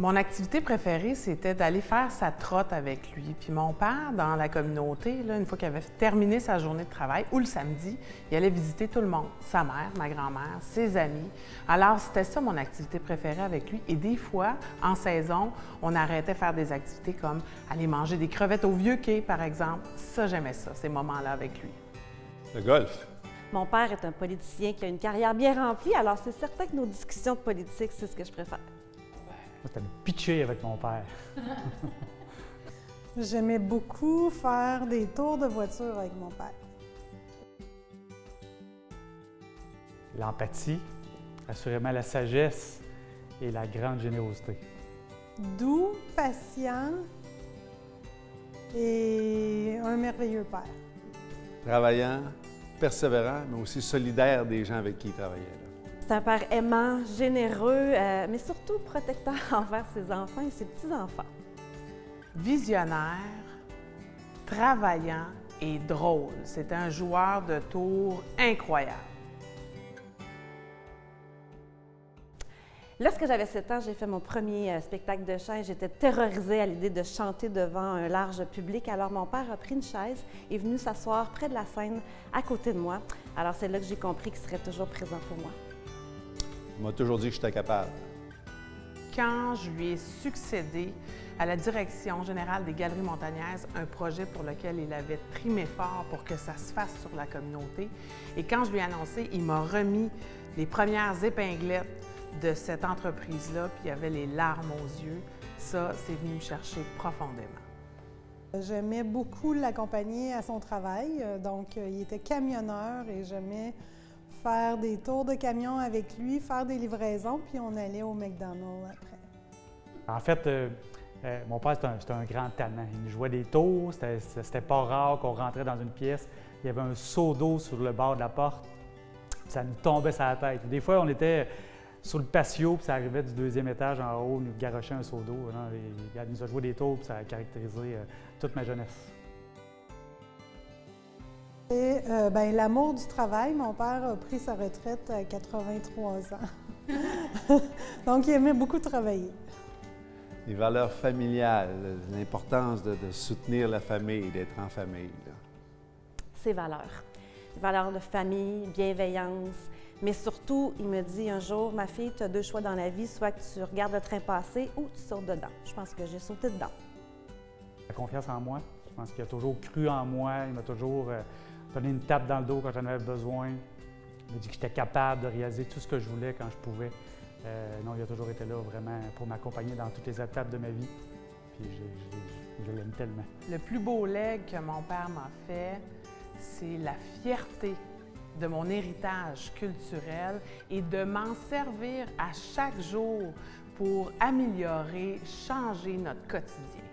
Mon activité préférée, c'était d'aller faire sa trotte avec lui. Puis mon père, dans la communauté, là, une fois qu'il avait terminé sa journée de travail, ou le samedi, il allait visiter tout le monde, sa mère, ma grand-mère, ses amis. Alors, c'était ça mon activité préférée avec lui. Et des fois, en saison, on arrêtait de faire des activités comme aller manger des crevettes au Vieux-Quai, par exemple. Ça, j'aimais ça, ces moments-là avec lui. Le golf. Mon père est un politicien qui a une carrière bien remplie, alors c'est certain que nos discussions de politique, c'est ce que je préfère. Moi, c'était me pitcher avec mon père. J'aimais beaucoup faire des tours de voiture avec mon père. L'empathie, assurément la sagesse et la grande générosité. Doux, patient et un merveilleux père. Travaillant, persévérant, mais aussi solidaire des gens avec qui il travaillait. C'est un père aimant, généreux, mais surtout protecteur envers ses enfants et ses petits-enfants. Visionnaire, travaillant et drôle. C'était un joueur de tours incroyable. Lorsque j'avais 7 ans, j'ai fait mon premier spectacle de chant et j'étais terrorisée à l'idée de chanter devant un large public. Alors mon père a pris une chaise et est venu s'asseoir près de la scène à côté de moi. Alors c'est là que j'ai compris qu'il serait toujours présent pour moi. Il m'a toujours dit que j'étais capable. Quand je lui ai succédé à la direction générale des Galeries Montagnaises, un projet pour lequel il avait trimé fort pour que ça se fasse sur la communauté, et quand je lui ai annoncé, il m'a remis les premières épinglettes de cette entreprise-là, puis il y avait les larmes aux yeux. Ça, c'est venu me chercher profondément. J'aimais beaucoup l'accompagner à son travail, donc il était camionneur et j'aimais faire des tours de camion avec lui, faire des livraisons, puis on allait au McDonald's après. En fait, mon père, c'était un grand talent. Il nous jouait des tours, c'était pas rare qu'on rentrait dans une pièce, il y avait un seau d'eau sur le bord de la porte, ça nous tombait sur la tête. Des fois, on était sur le patio, puis ça arrivait du 2e étage en haut, nous garochait un seau d'eau. Il nous a joué des tours, puis ça a caractérisé toute ma jeunesse. Et l'amour du travail, mon père a pris sa retraite à 83 ans. Donc, il aimait beaucoup travailler. Les valeurs familiales, l'importance de soutenir la famille, d'être en famille. Ses valeurs. Les valeurs de famille, bienveillance, mais surtout, il me dit un jour, ma fille, tu as 2 choix dans la vie, soit que tu regardes le train passer ou tu sautes dedans. Je pense que j'ai sauté dedans. La confiance en moi, je pense qu'il a toujours cru en moi, il m'a toujours donné une tape dans le dos quand j'en avais besoin. Il m'a dit que j'étais capable de réaliser tout ce que je voulais quand je pouvais. Non, il a toujours été là vraiment pour m'accompagner dans toutes les étapes de ma vie. Puis je l'aime tellement. Le plus beau legs que mon père m'a fait, c'est la fierté de mon héritage culturel et de m'en servir à chaque jour pour améliorer, changer notre quotidien.